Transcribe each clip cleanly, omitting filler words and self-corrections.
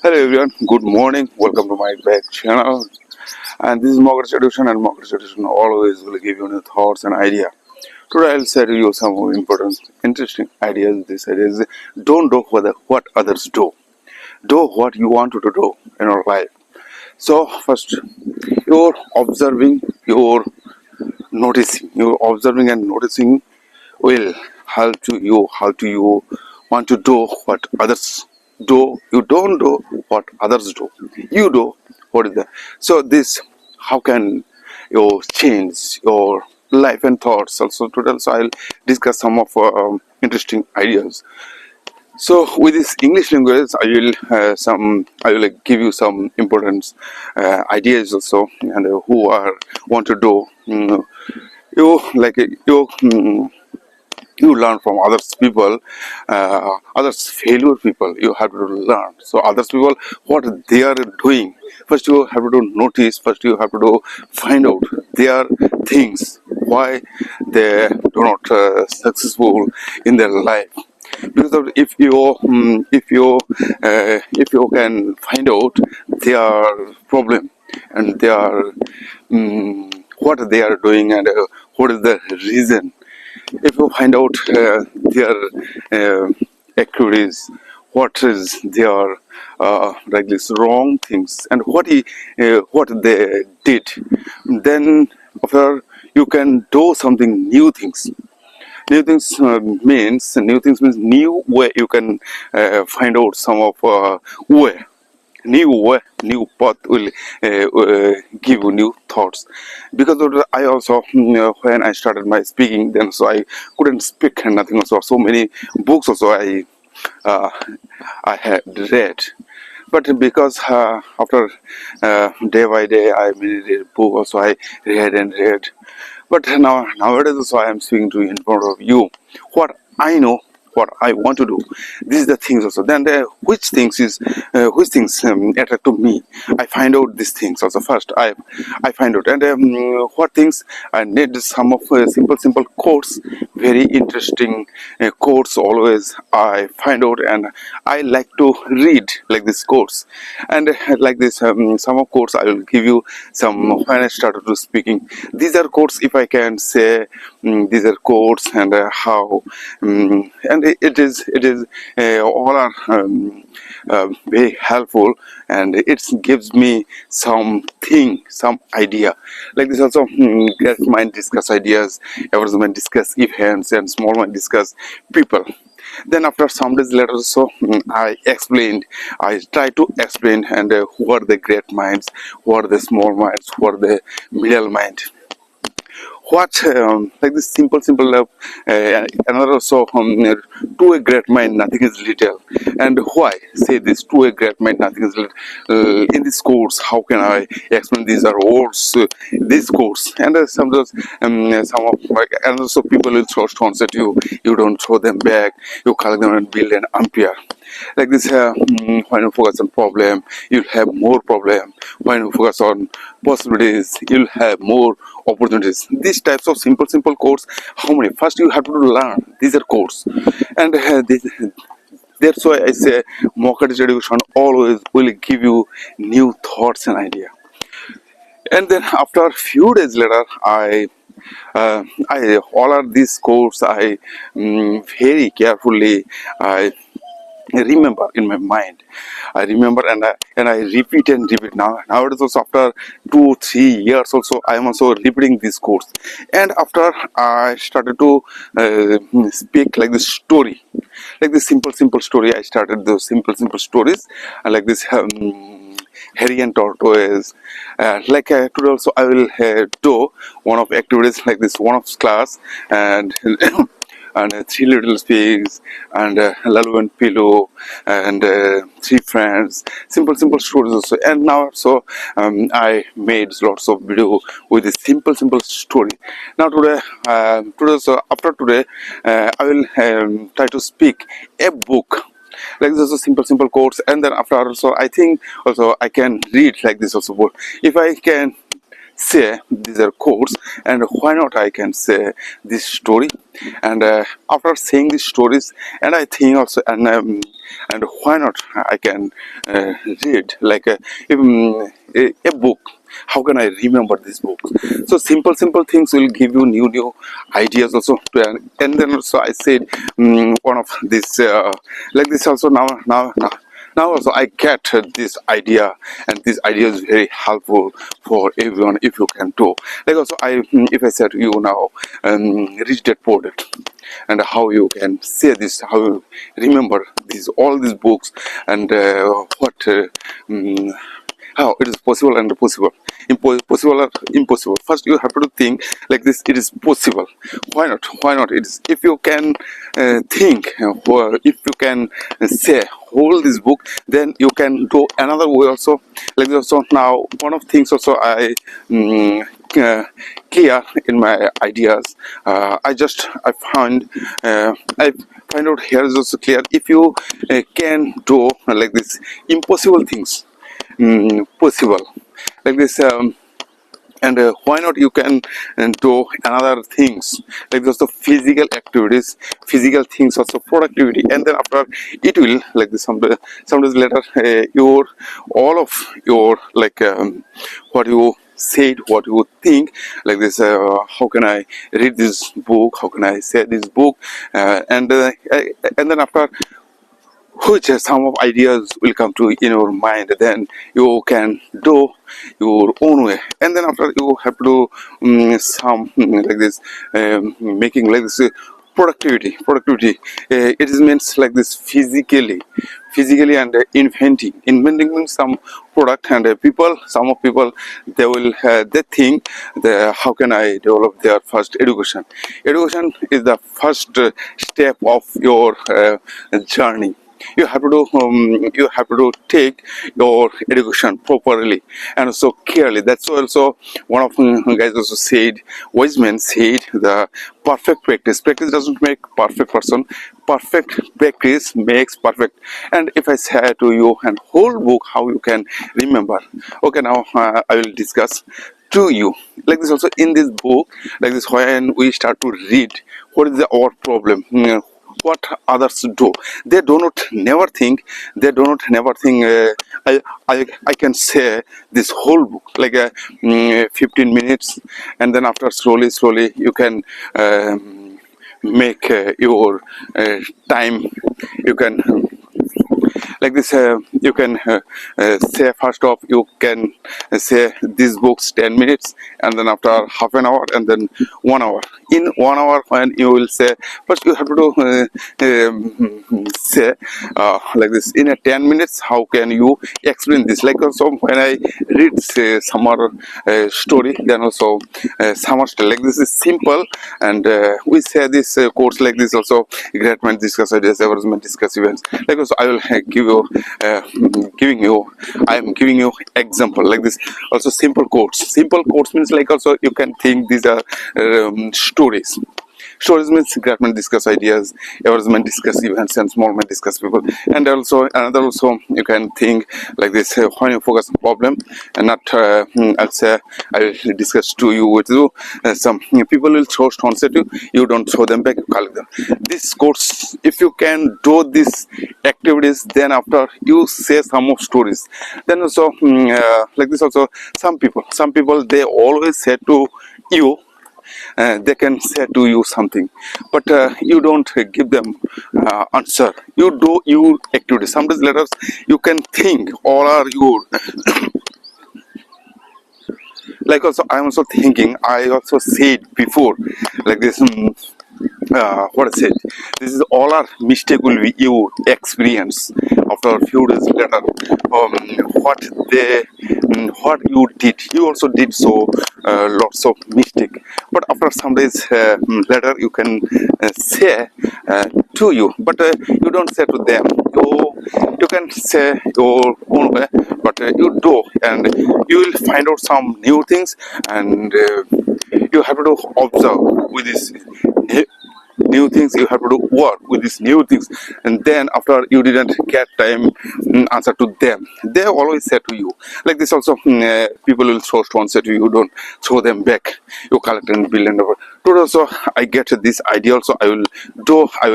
Hello everyone, good morning. Welcome to my back channel. And this is Moghar's Education, and Moghar's Education always will give you new thoughts and idea. Today I'll share you some important, interesting ideas. This idea is don't do what others do. Do what you want to do in your life. So first, you're observing, you're noticing. You're observing and noticing will help to you. How do you want to do what others do? You don't do what others do. You do what is that. So this, how can you change your life and thoughts? Also today, so I'll discuss some of interesting ideas. So with this English language, I will give you some important ideas also, and who are want to do you like you. You learn from others people, others failure people. You have to learn. So others people what they are doing. First you have to notice. First you have to find out their things why they do not successful in their life. Because of if you can find out their problem and their what they are doing and what is the reason, if you find out their activities, what is their like this wrong things and what they did, then after you can do something new things. New things means new way you can find out some of way, new path will give you new thoughts. Because of that, I also when I started my speaking, then so I couldn't speak and nothing. Also, so many books also uh, I had read, but because after day by day I read book also I read and read. But nowadays also I am speaking to you in front of you. What I know, what I want to do. These are the things also. Then which things attract to me. I find out these things also. First I find out and what things I need some of simple quotes. Very interesting quotes always I find out, and I like to read like this quotes. And like this some of quotes I will give you some when I started to speaking. These are quotes, if I can say, these are quotes and how and it is all are very helpful, and it gives me some idea. Like this also, great mind discuss ideas, average mind discuss events, and small mind discuss people. Then after some days later, so I try to explain and who are the great minds, who are the small minds, who are the middle mind. What like this simple another also, to a great mind nothing is little. And why say this, to a great mind nothing is little? In this course, how can I explain these are words, this course? And some of like, and also people will throw stones at you, you don't throw them back, you collect them and build an empire. Like this, when you focus on problem, you'll have more problem. When you focus on possibilities, you'll have more opportunities. These types of simple codes. How many? First, you have to learn. These are codes, and that's why I say Moghar's Education always will give you new thoughts and idea. And then after a few days later, I all of these codes I very carefully I remember in my mind. I remember and I repeat and repeat. Nowadays also after 2 3 years also I am also repeating this course. And after I started to speak like this story, like this simple story. I started those simple stories, like this. Harry and tortoise. Today also I will do one of activities like this, one of class, and and three little pigs, and Lalu and Pillow, and three friends. Simple stories also. And now so I made lots of video with this simple story. Now today so after today I will try to speak a book. Like this also simple quotes, and then after also I think also I can read like this also book. If I can say these are quotes, and why not I can say this story. And after saying these stories, and I think also, and why not I can read like a book. How can I remember this book? So simple things will give you new ideas also. And then also I said one of this like this also now also I get this idea, and this idea is very helpful for everyone if you can do. Like also if I said to you now, Rich Dad Poor Dad, and how you can say this, how you remember all these books, and how it is possible and possible, possible or impossible. First you have to think like this: it is possible. Why not it is, if you can think, or if you can say hold this book, then you can do another way also. Like this also, now one of things also I clear in my ideas. I find out here is also clear. If you can do like this impossible things possible, like this, and why not you can do another things, like those the physical activities, physical things, also productivity. And then after it will like this, some days later, your all of your like what you said, what you think, like this, how can I read this book, how can I say this book, and then after which some of ideas will come to in your mind, then you can do your own way. And then after you have to do some like this, making like this productivity, it is means like this physically, and inventing means some product. And some of people, they will they think how can I develop their first education is the first step of your journey. You have to take your education properly and also clearly. That's also one of guys also said, wise men said, the perfect practice doesn't make perfect person, perfect practice makes perfect. And if I say to you and whole book how you can remember, okay, now I will discuss to you like this also. In this book, like this, when we start to read, what is our problem, what others do, they do not never think, I can say this whole book like 15 minutes, and then after slowly you can make your time. You can like this, you can say first off, you can say these books 10 minutes, and then after half an hour, and then 1 hour. In 1 hour, when you will say, first you have to do, say like this, in a 10 minutes how can you explain this. Like also when I read say summer story, then also summer story, like this is simple. And we say this course like this also: great minds discuss ideas, average minds discuss events. Like also I will I am giving you example like this. Also simple quotes means like also you can think these are stories. Stories means great men discuss ideas, average men discuss events, and small men discuss people. And also another also you can think like this: when you focus on problem and not I'll say I will discuss to you with you. Some people will throw stones at you, you don't throw them back, you collect them. This course, if you can do these activities, then after you say some of stories. Then also like this also, some people they always say to you, they can say to you something, but you don't give them answer. You do your activity. Sometimes letters you can think all are your like also I'm also thinking, I also said before like this, what I said, this is all our mistake will be you experience after a few days later. What they what you did, you also did so lots of mistake, but after some days later you can say to you, but you don't say to them. You can say your own way, but you do, and you will find out some new things. And you have to observe with this new things, you have to do work with these new things. And then after you didn't get time answer to them, they always say to you like this also. People will throw stones at you, you don't throw them back, you collect and build and over. Today also I get this idea also. I will do, I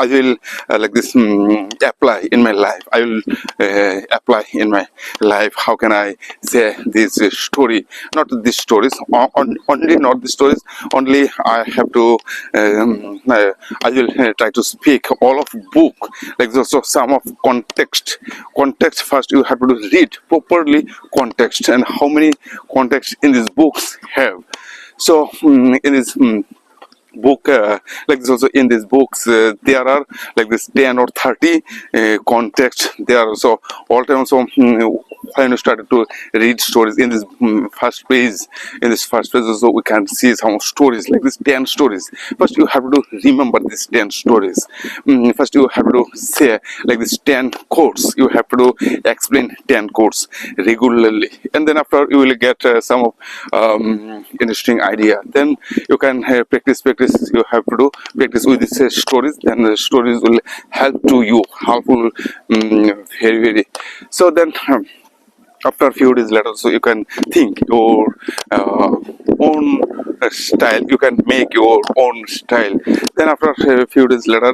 will like this apply in my life. I will apply in my life. How can I say this story? Not these stories, only not the stories. Only I have to. I will try to speak all of book like this. So some of context. Context first. You have to read properly context and how many context in these books have. So in this. Book like this also, in these books there are like this 10 or 30 context. There are also all time also when you started to read stories in this first page. In this first page also we can see some stories like this 10 stories. First you have to remember these 10 stories. First you have to say like this 10 quotes. You have to explain 10 quotes regularly, and then after you will get some of interesting idea. Then you can practice. You have to do practice with these stories, then the stories will help to you, helpful very. So then after a few days later, so you can think your own style. You can make your own style. Then after a few days later,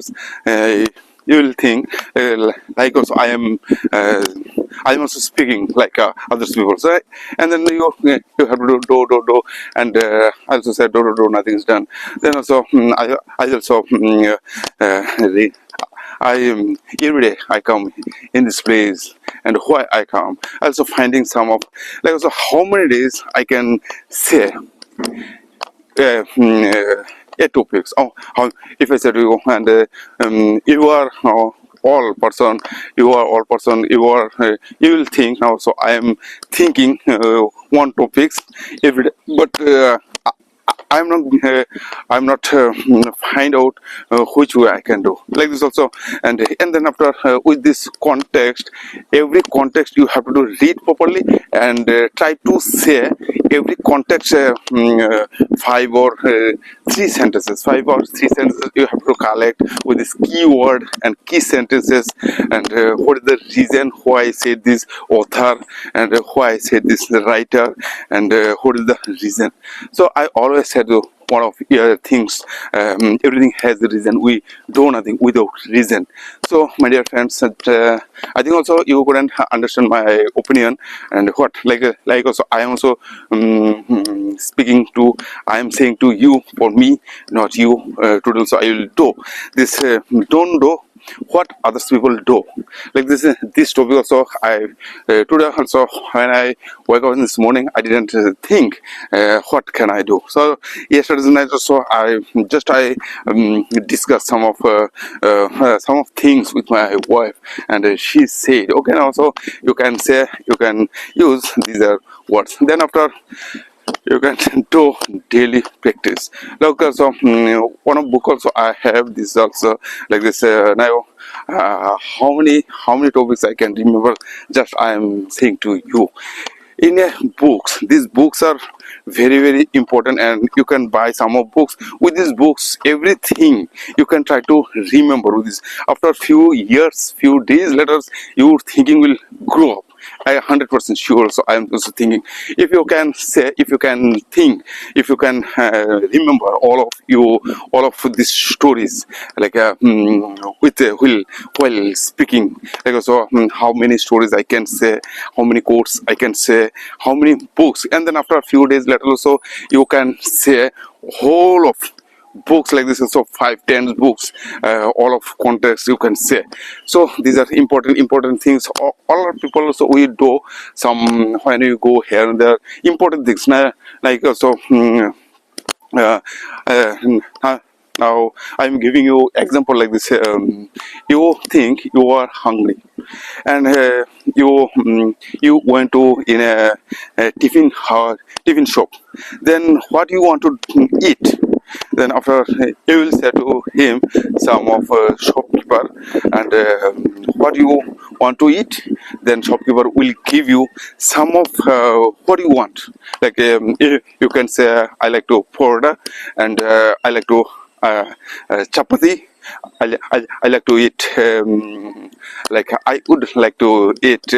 you will think like also I am also speaking like other people. So and then you have to do and I also said do, nothing is done. Then also I also every day I come in this place, and why I come. Also finding some of like also how many days I can say topics. Oh, how if I said to you and you are all person, you are all person, you are you will think now. So I am thinking one topics every day, but I'm not find out which way I can do like this also. And then after with this context, every context you have to do read properly and try to say every context 5 or 3 sentences. 5 or 3 sentences you have to collect with this keyword and key sentences, and what is the reason why I said this author, and why I said this writer, and what is the reason. So I always said one of things, everything has a reason. We do nothing without reason. So my dear friends, I think also you couldn't understand my opinion, and what like also I am also speaking to, I am saying to you for me, not you. Today also I will do this. Don't do what others people do like this topic also. I today also when I wake up in this morning, I didn't think what can I do. So yesterday night also I discussed some of things with my wife, and she said okay, now so you can say, you can use these words. Then after you can do daily practice. Like also one of book also I have this also like this now how many topics I can remember, just I am saying to you. In books, these books are very important, and you can buy some of books. With these books, everything you can try to remember with this. After a few years, few days later, your thinking will grow up. I am 100% sure. So I am also thinking, if you can say, if you can think, if you can remember all of these stories, like with while speaking, like also how many stories I can say, how many quotes I can say, how many books, and then after a few days later also you can say whole of books like this. So 5-10 books, all of context you can say. So these are important things. All our people also we do some when you go here and there important things like also now I'm giving you example like this. You think you are hungry, and you went to in a tiffin shop. Then what you want to eat? Then after you will say to him some of shopkeeper, and what you want to eat, then shopkeeper will give you some of what you want. Like you can say, I like to porda, and I like to chapati. I like to eat like I would like to eat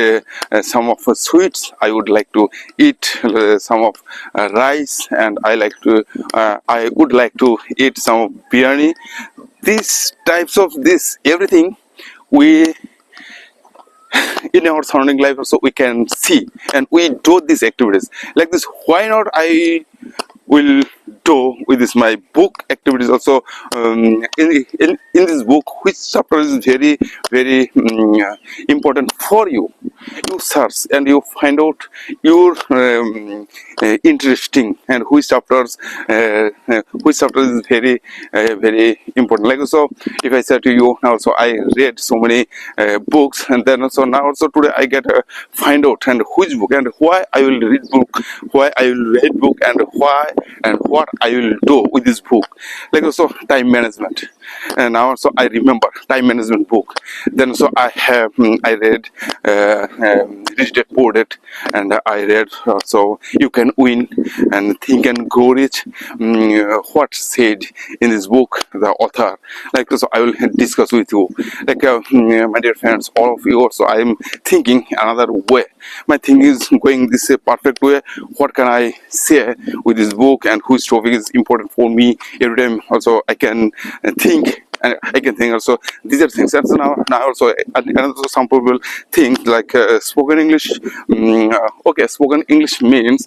some of sweets. I would like to eat some of rice, and I would like to eat some of biryani. These types of this everything we in our surrounding life also we can see, and we do these activities like this. Why not I will do with this my book activities also. In this book, which chapter is very important for you, you search and you find out your interesting, and which chapters is very important. Like so, if I say to you now, so I read so many books, and then also now also today I get find out and which book and why I will read book, why I will read book, and why and what I will do with this book. Like also time management, and now also I remember time management book. Then so I have I read Rich Dad Poor Dad, and I read also You Can Win and Think and Grow Rich. What said in this book the author? Like so I will discuss with you. Like my dear friends, all of you also, I am thinking another way. My thinking is going this perfect way. What can I say with this book, and which topic is important for me every time? Also I can think, and I can think also these are things. And so now also another some people think like spoken English. Okay, spoken English means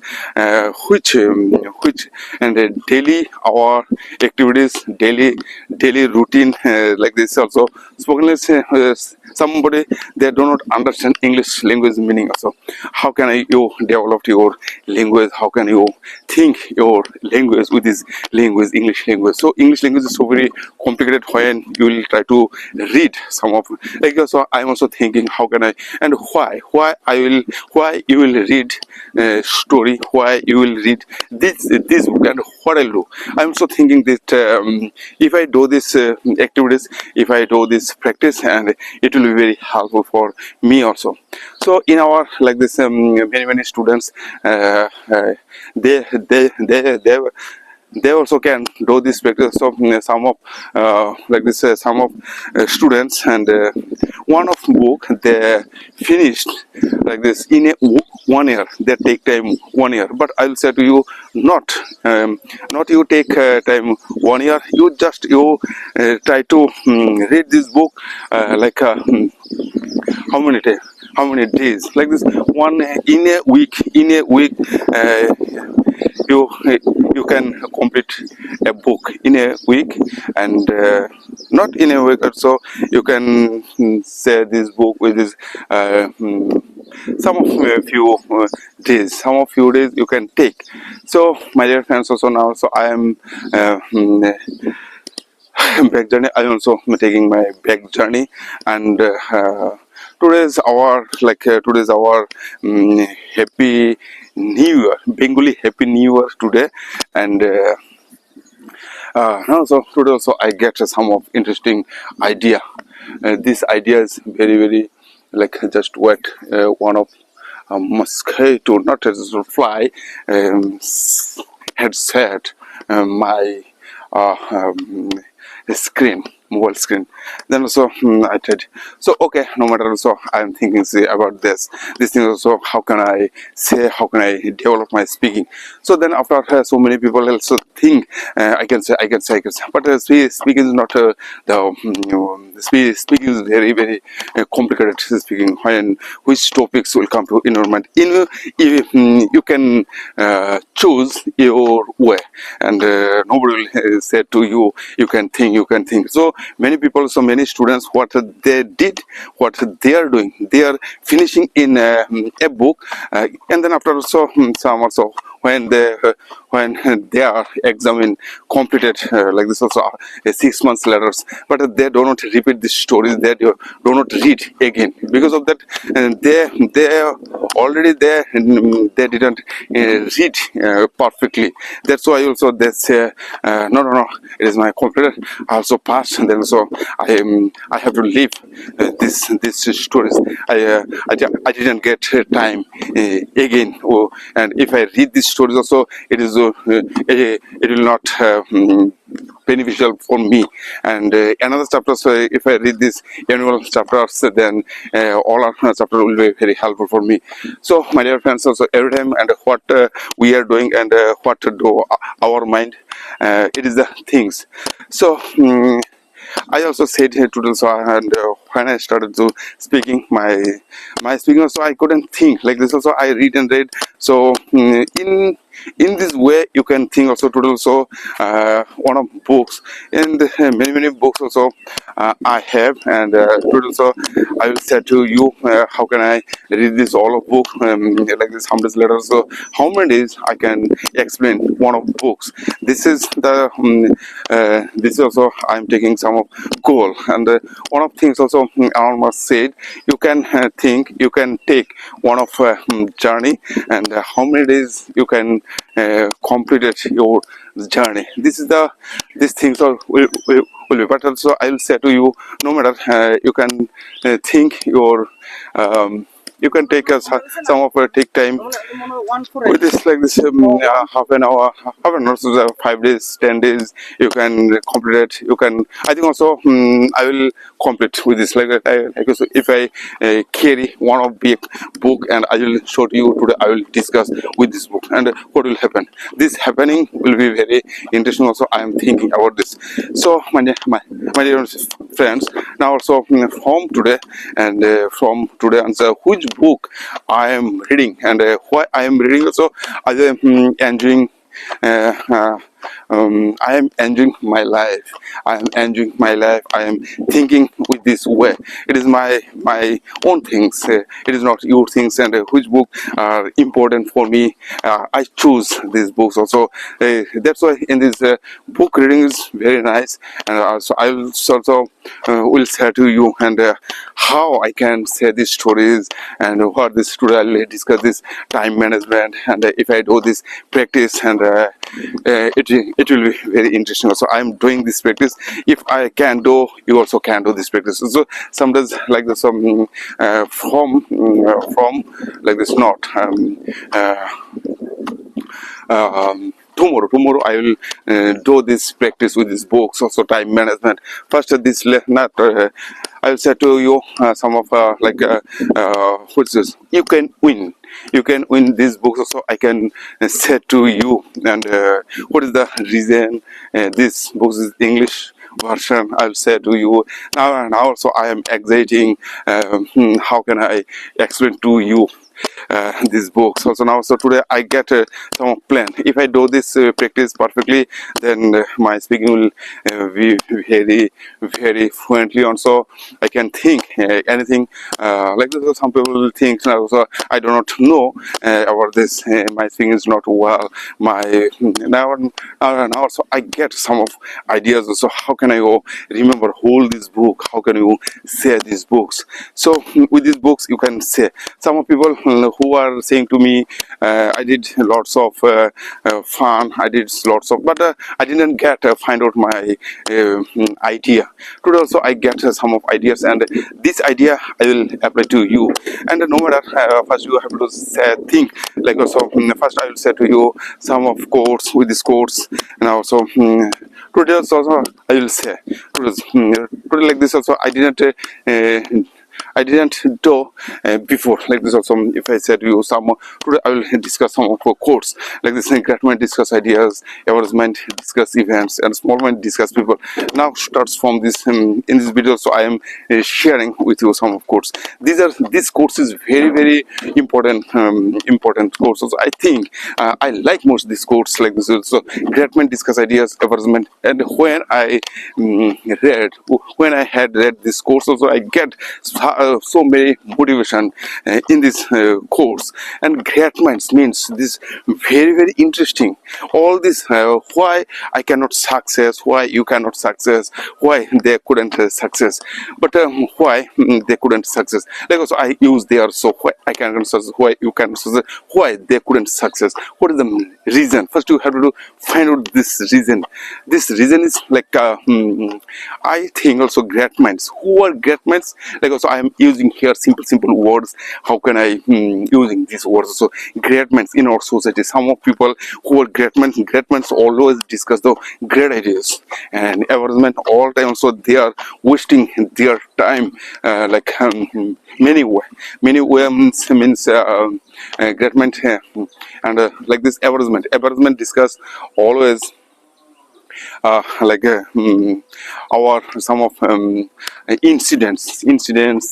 which and daily our activities, daily routine like this. Also spoken English. Somebody they do not understand English language meaning also. How can you develop your language? How can you think your language with this language, English language? So English language is so very complicated when you will try to read some of like so. I'm also thinking how can I and why you will read story, why you will read this book, and what I'll do. I'm also thinking that if I do this activities, if I do this practice, and it will be very helpful for me also. So in our like this many students they they also can do this practice of some of like this some of students, and one of book they finished like this in a 1 year. They take time 1 year, but I will say to you, not you take time 1 year. You just try to read this book like how many days like this, one in a week you you can complete a book in a week, and not in a week also you can say this book with this some of few days, you can take. So my dear friends, also now so I am back journey. I am also taking my back journey, and today's our happy new year, Bengali happy new year today. And now so today also I get some of interesting idea. This idea is very like just what one of mosquito, not as a fly, had said my screen, mobile screen. Then also I tried. So okay, no matter. Also I'm thinking about this thing also. How can I say? How can I develop my speaking? So then after so many people also think I can say. But speaking is not the speaking is very complicated. Speaking when which topics will come to in your mind. You can choose your way, and nobody will say to you you can think. So many people, so many students, what they did, what they are doing, they are finishing in a book, and then after also some also when they are examined completed like this also 6 months later, but they do not repeat these stories, they do not read again. Because of that, they already they didn't read perfectly. That's why also they say no, it is my computer also passed, and then so I have to leave these stories. I didn't get time again. And if I read these stories also, it will not beneficial for me. And another chapter, so if I read this annual chapters, then all our chapter will be very helpful for me. So my dear friends, also every time and what we are doing and what to do our mind, it is the things. So I also said here today, so and when I started to speaking my speaking, also I couldn't think like this. Also I read and read. So in this way you can think also today. Also one of books, and many books also I have, and today also I will say to you how can I read this all of book like this hundreds letters. So how many days I can explain one of books. This is the this is also I'm taking some of goal, and one of things also Alma said, you can think, you can take one of journey, and how many days you can complete it, your journey. This is the these things are will be. But also I will say to you, no matter you can think your you can take some of take time with this like this half an hour, so 5 days, 10 days. You can complete it. You can. I think also I will complete with this like that. So if I carry one of big book and I will show to you today, I will discuss with this book and what will happen. This happening will be very interesting. Also, I am thinking about this. So my dear friends, now also from today and from today answer which book I am reading and why I am reading. Also I am enjoying I am enjoying my life. I am enjoying my life. I am thinking with this way. It is my own things. It is not your things. And which book are important for me? I choose these books also. That's why in this book reading is very nice. And also I will also will say to you and how I can say these stories and what this today I will discuss this time management, and if I do this practice, and it will be very interesting. Also I am doing this practice. If I can do, you also can do this practice. So sometimes like this from like this not tomorrow I will do this practice with these books, also time management. First this not I will say to you some of what's this, you can win these books. Also I can say to you, and what is the reason this book is English version. I'll say to you now, and also I am exciting how can I explain to you these books also now. So today I get some plan. If I do this practice perfectly, then my speaking will be very fluently. Also I can think anything like this. Some people will think also I do not know about this. My speaking is not well. My now also I get some of ideas. So how can I go remember whole this book? How can you say these books? So with these books you can say. Some of people who are saying to me, I did lots of fun, I did lots of, but I didn't get find out my idea. Today also I get some of ideas, and this idea I will apply to you. And no matter first you have to say, think like also first I will say to you some of quotes with this quotes, and also today also I will say today like this also I didn't do before like this also. If I said to you some today I will discuss some of quotes like this. Great mind discuss ideas, average mind discuss events, and small mind discuss people. Now starts from this in this video. So I am sharing with you some of quotes. This quotes is very important important quotes. Also I think I like most these quotes like this. So great mind discuss ideas, average mind. And when I had read this course also, I get so many motivation in this course. And great minds means this very interesting. All this why I cannot success, why you cannot success, why they couldn't success, but why they couldn't success. Like also I use there, so why I cannot success, why you cannot success, why they couldn't success. What is the reason? First you have to find out this reason. This reason is like I think also great minds. Who are great minds? Like also I am using here simple words. How can I using these words? So great minds in our society. Some of people who are great minds always discuss the great ideas and averagement all time. So they are wasting their time many ways means great mind and like this averagement discuss always our some of incidents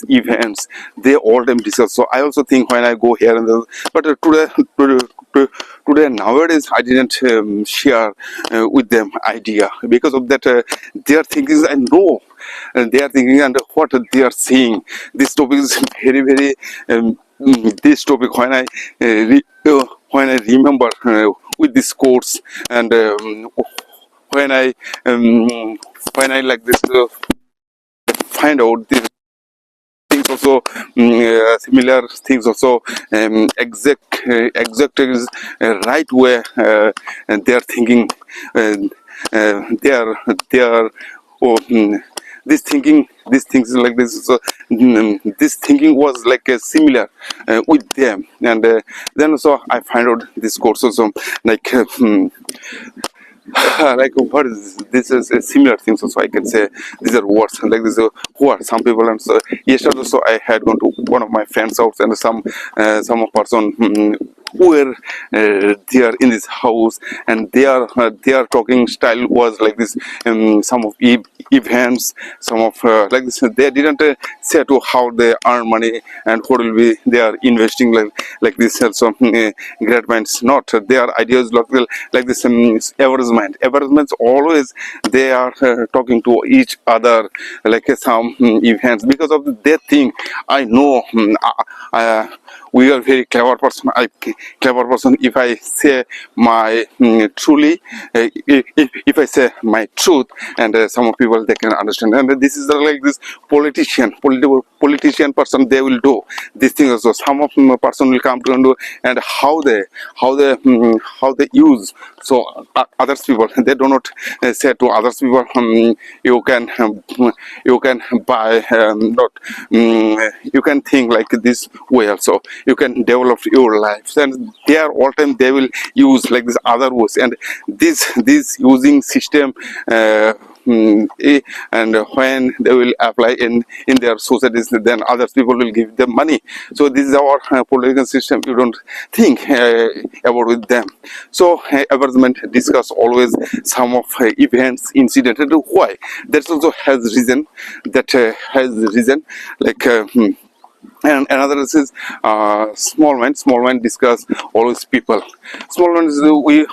events, they all time discuss. So I also think when I go here and there, but today nowadays I didn't share with them idea because of that their thinking I know they are thinking and what they are saying. This topic is very this topic when I remember with this course and when I like this find out these things also similar things also exact is right way and they are thinking they are oh, this things like this. So this thinking was like similar with them, and then also I find out this course also like like what is this is a similar things also I can say these are words like this who are some people. And so yesterday also I had gone to one of my friends house and some person who were there in this house and their talking style was like this. Some of events, some of like this, they didn't say to how they earn money and what will be they are investing like this also. Great minds not their ideas like this averagement always they are talking to each other like some events because of their thing. I know we are very clever person. If I say my truly if I say my truth and some of people they can understand. And this is like this politician person, they will do this thing also. Some of person will come to and do and how they use. So others people they do not say to others people you can buy not you can think like this way also, you can develop your life. And they are all time they will use like this other words and this using system and when they will apply in their societies, then other people will give them money. So this is our political system. You don't think about with them. So advertisement discuss always some of events incident and why that also has reason like and another is small mind discuss always people. Small mind is we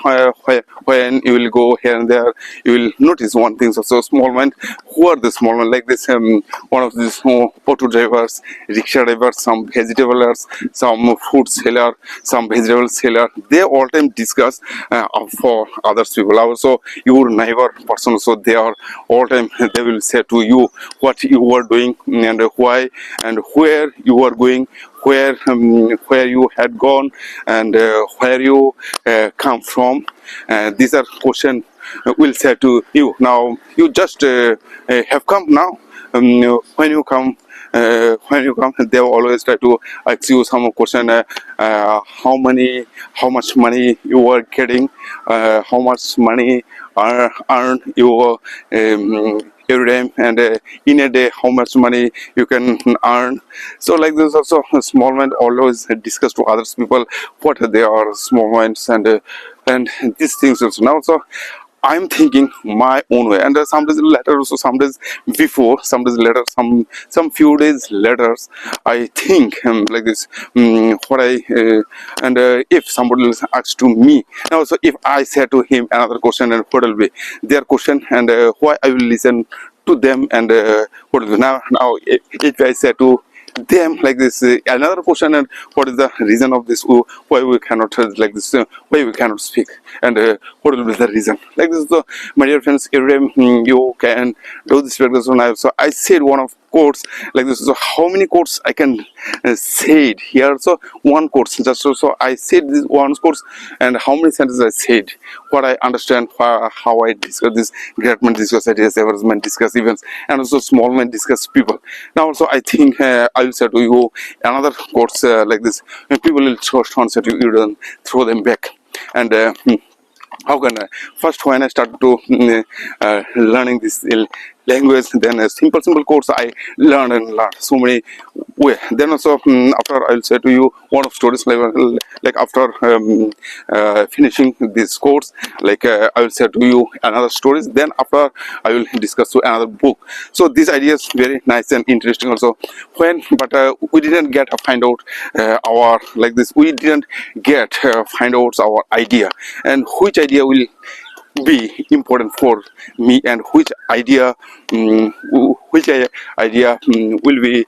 when you will go here and there you will notice one thing. So small mind, who are the small mind like this one of these auto drivers, rickshaw drivers, some vegetablers, some food seller, some vegetable seller, they all time discuss for others people. Also your neighbor person, so they are all time they will say to you what you are doing and why and where you are going, where you had gone and where you come from. These are questions will say to you. Now you just have come now. When you come they will always try to ask you some question. How much money you are getting, how much money earn you every day, and in a day how much money you can earn. So like this also small mind always discuss to others people what they are small minds and these things also. Now so I'm thinking my own way, and some days later also, some days before, some days later, some few days later, I think like this. What I and if somebody asks to me now, so if I say to him another question and what will be their question and why I will listen to them and what will be now if I say to them like this. Another question, and what is the reason of this? Why we cannot like this? Why we cannot speak? And what will be the reason? Like this, so my dear friends, every time you can do this practice on. So I said one of quotes like this. So how many quotes I can say it here? So one quotes just so I said this one quotes, and how many sentences I said, what I understand, how I discuss this, great men discuss ideas, average men discuss events, and also small men discuss people. Now also I think I will say to you another quotes like this: when people will throw stones at you, you don't throw them back. And how can I? First, when I started to learning this language, then simple quotes I learned and learned so many way. Then also after I'll say to you one of stories like after finishing this course, like I will say to you another stories. Then after I will discuss to another book. So this idea is very nice and interesting also. When but we didn't get a find out our like this. We didn't get find out our idea and which idea will be important for me and which idea will be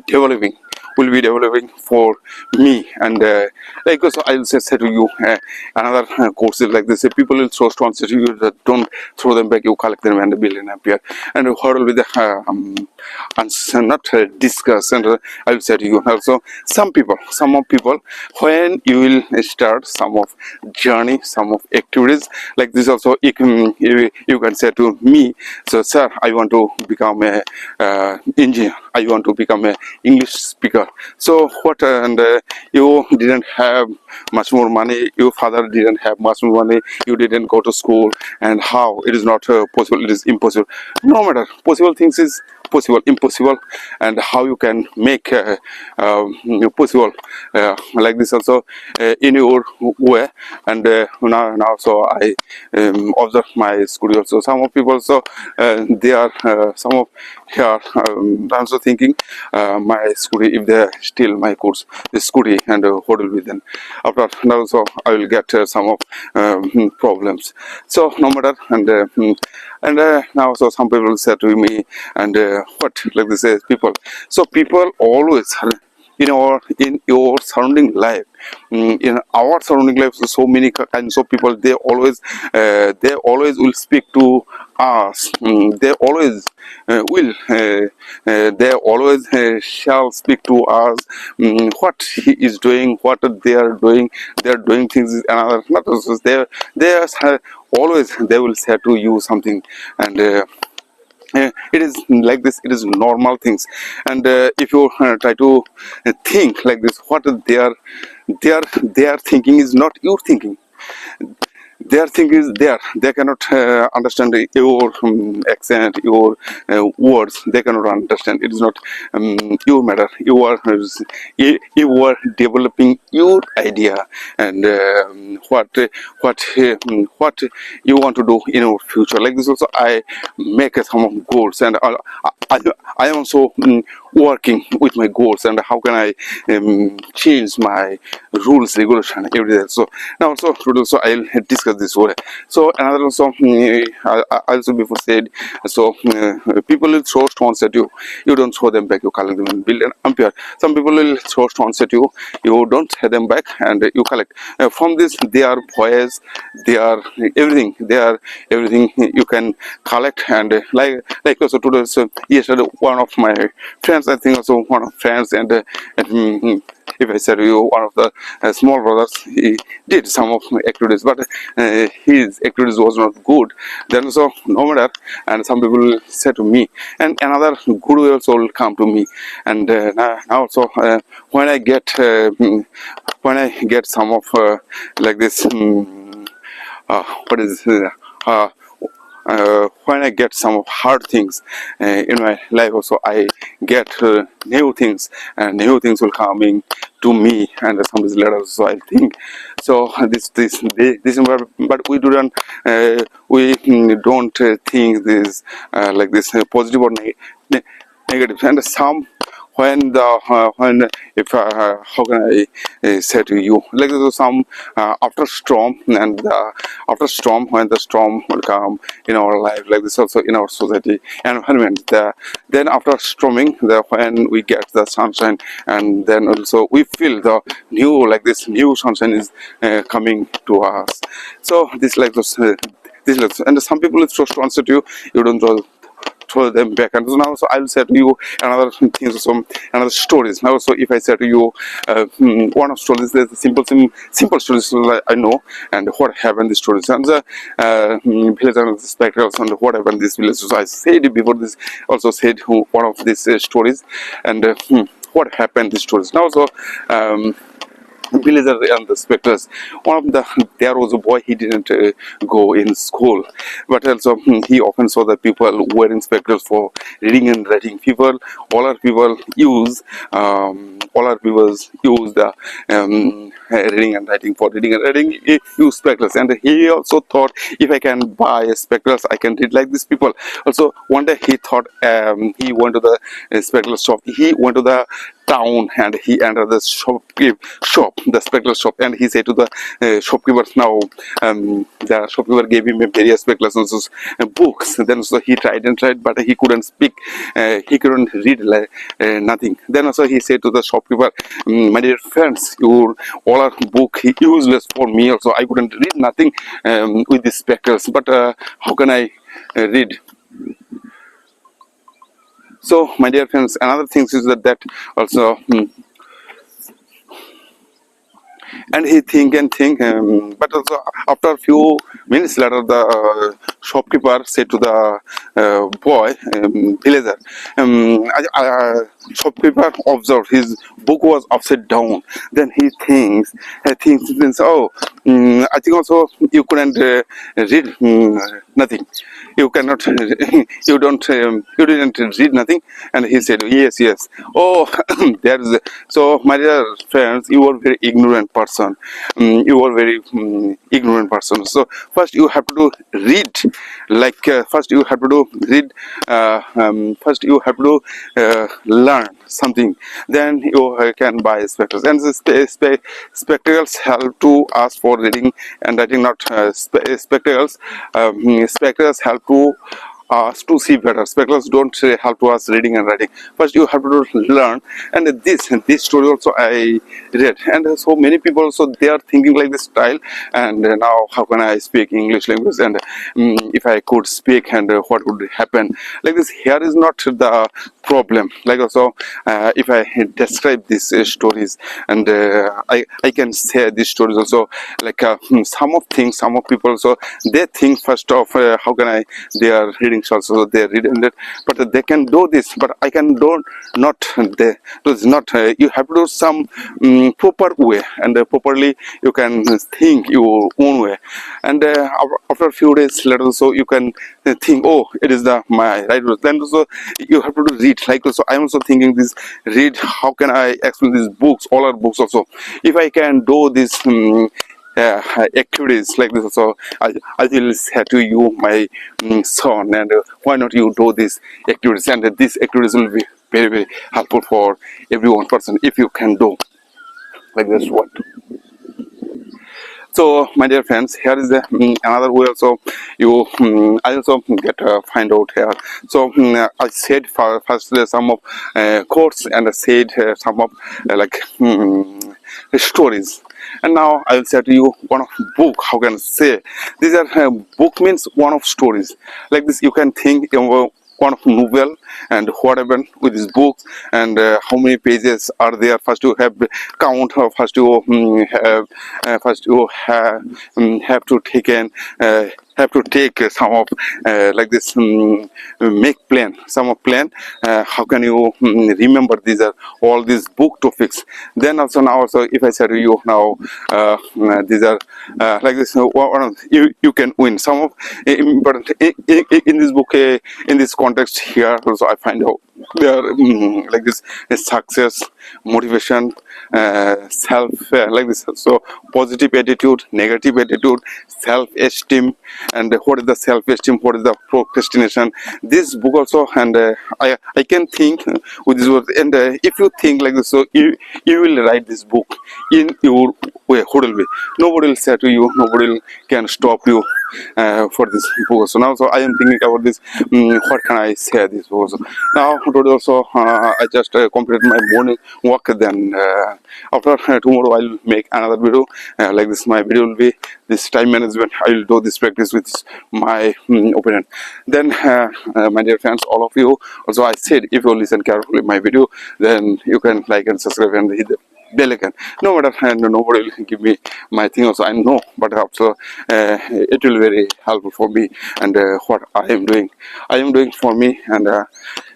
developing for me. And like also I'll say to you another course is like this: people will throw stones at you, don't throw them back, you collect them and build an empire. And what will be the answer, not discuss. And I will say to you also, some of people, when you will start some of journey, some of activities like this also, you can say to me, so sir, I want to become a engineer, I want to become a English speaker. So what, and you didn't have much more money, your father didn't have much more money, you didn't go to school, and how it is not possible, it is impossible. No matter, possible things is possible, impossible, and how you can make possible like this also in your way. And now so I observe my school also. Some of people also they are some of here also thinking my school, if they steal my course, the school, and what will be then after. Now so I will get some of problems. So no matter, and now so some people will say to me, and what like this people, so people always in your surrounding life, in our surrounding life, so many kinds of people, they always will speak to us. They always shall speak to us, what he is doing, what they are doing. They are doing things another, not also they are always they will say to you something. And it is like this, it is normal things. And if you try to think like this, what they are thinking is not your thinking. Their thing is there, they cannot understand your accent, your words, they cannot understand. It is not your matter. You are developing your idea, and what you want to do in your future. Like this also I make some goals, and I am also working with my goals, and how can I change my rules, regulation, everything. So now also today also I'll discuss this way. So another also I also before said, so people will throw stones at you, you don't throw them back, you collect them and build an empire. Some people will throw stones at you, you don't throw them back, and you collect from this. They are boys, they are everything, you can collect. And like also today, so yesterday one of my friends, I think also one of friends, and if I said to you, one of the small brothers, he did some of my activities, but his activities was not good. Then also no matter, and some people will say to me, and another good will also come to me. And now also when I get some of like this what is when I get some hard things in my life, also I get new things, and new things will coming to me, and some is later. So I think so. This but we don't think this like this positive or negative. And some when if how can I say to you, like some after storm, and after storm, when the storm will come in our life, like this also in our society environment, then after storming, when we get the sunshine, and then also we feel the new, like this new sunshine is coming to us. So this like this this looks, and some people it's so sensitive, you don't throw them back. And so now, so I'll say to you another things, some another stories. Now, so if I say to you one of stories, there's simple stories that I know, and what happened these stories, and the village and the spectacles, and what happened these villages. So I said before this, also said one of these stories, and what happened these stories. Now, so villager and the specters. One of there was a boy, he didn't go in school, but also he often saw the people wearing spectacles for reading and writing. All our people use the reading and writing. For reading and writing, he use spectacles, and he also thought, if I can buy spectacles, I can read like these people. Also, one day he thought, he went to the spectacle shop. He went to the town, and he entered the shop, the spectacle shop, and he said to the shopkeeper, now the shopkeeper gave him various spectacles, books. Then so he tried and tried, but he couldn't speak, he couldn't read like, nothing. Then also he said to the shopkeeper, my dear friends, your all our book useless for me, also I couldn't read nothing with these spectacles, but how can I read? So, my dear friends, another thing is that also, and he think and think, but also after a few minutes later, the shopkeeper said to the boy, villager, shopkeeper observed his book was upside down. Then he thinks, oh, I think also you couldn't read nothing. You cannot, you didn't read nothing. And he said, yes. Oh, there's, so my dear friends, you are very ignorant person. You are very ignorant person. So first you have to read, like first you have to read, first you have to learn something. Then you can buy spectacles. And the spectacles help to us for reading and writing, not spectacles. Spectacles help to us to see better. Spectacles don't help to us reading and writing. First you have to learn. And this story also I read, and so many people also they are thinking like this style, and now how can I speak English language, and if I could speak, and what would happen, like this. Here is not the problem. Like also if I describe these stories, and I can say these stories also, like some of people also they think first of how can I, they are reading also, they read and that, but they can do this, but I can do not. They does not. You have to do some proper way, and properly you can think your own way, and after a few days later, so you can think, oh, it is the my right way. Then also you have to read. Like also I'm also thinking this, read, how can I explain these books, all our books also, if I can do this activities like this. So I will say to you, my son, and why not you do these activities, and these activities will be very helpful for every one person if you can do like this one. So my dear friends, here is another way also you I also get find out here. So I said first some of quotes, and I said some of like stories, and now I will say to you one of book. How can I say these are book means one of stories like this. You can think one of novel, and what happened with this book, and how many pages are there. First you have count, first you have to take in have to take some of like this make plan, some of plan, how can you remember these are all these book topics. Then also now also if I say to you now these are like this, you can win some of but in this book in this context here also I find out they are like this success, motivation, self like this. So positive attitude, negative attitude, self-esteem, and what is the self-esteem, what is the procrastination. This book also, and I can think with this word, and if you think like this, so you will write this book in your way, whole way. Nobody will say to you, nobody can stop you for this book. So now, so I am thinking about this. What can I say this book? Also. Now today also I just completed my morning walk. Then after tomorrow I'll make another video like this. My video will be this time management. I will do this practice with my opinion. Then my dear friends, all of you also, I said if you listen carefully my video, then you can like and subscribe and hit the bell icon. No matter, and nobody will give me my thing also, I know, but also it will very helpful for me, and what I am doing for me, and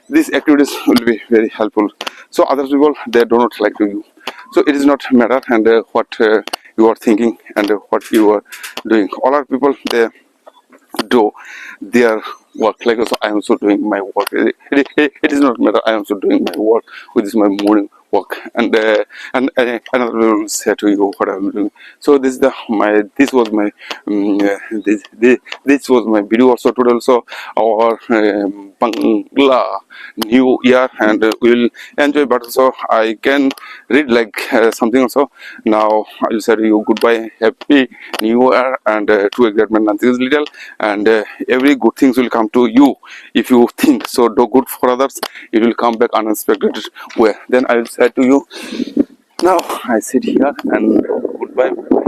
these activities will be very helpful. So other people, they do not like to you, so it is not matter, and what you are thinking and what you are doing. All our people, they do their work, like also I am also doing my work. It is not matter, I am also doing my work, which is my morning work, and another will say to you what I am doing. So this is the my this was my this was my video also today also, our Bangla New Year, and we will enjoy, but also I can read like something also. Now I will say to you goodbye, happy New Year, and to excitement nothing is little, and every good things will come to you if you think so. Do good for others, it will come back unexpected way. Then I will say to you, now I sit here and goodbye.